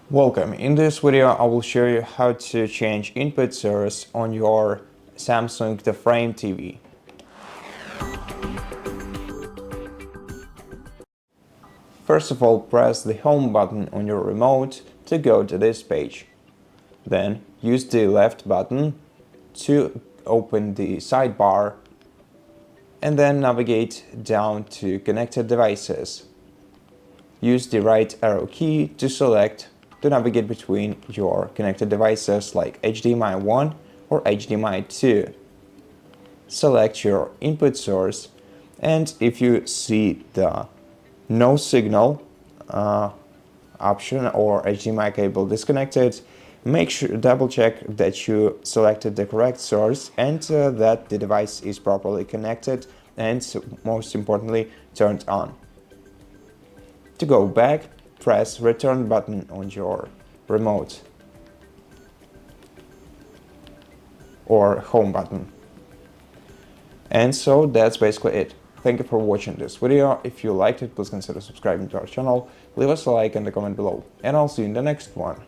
Welcome. In this video, I will show you how to change input source on your Samsung The Frame TV. First of all, press the home button on your remote to go to this page. Then use the left button to open the sidebar and then navigate down to connected devices. Use the right arrow key to navigate between your connected devices like HDMI 1 or HDMI 2. Select your input source, and if you see the no signal option or HDMI cable disconnected, make sure double check that you selected the correct source and that the device is properly connected and most importantly turned on. To go back, press return button on your remote or home button. And so that's basically it. Thank you for watching this video. If you liked it, please consider subscribing to our channel, leave us a like and a comment below, and I'll see you in the next one.